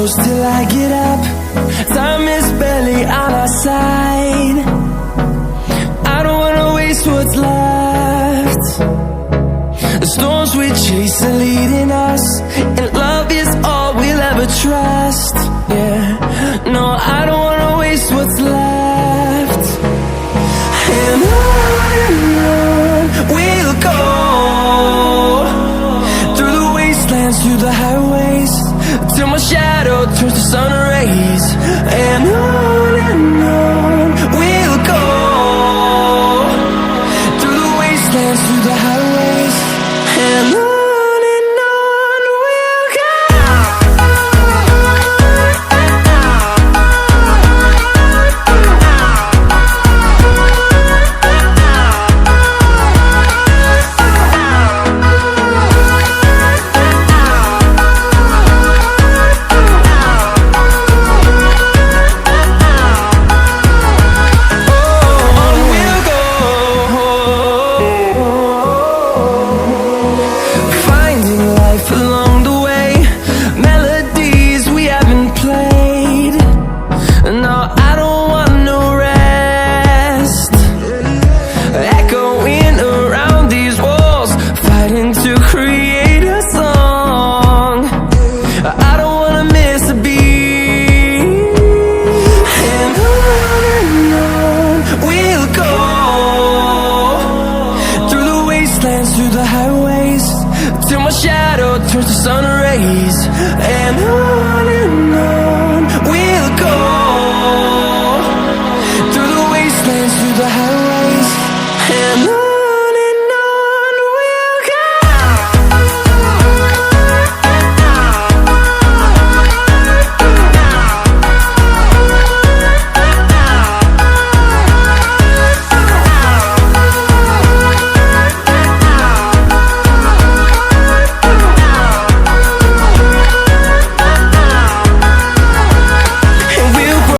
close till I get up. Time is barely on our side. I don't wanna waste what's left. The storms we chase are leading us, and love is all we'll ever try.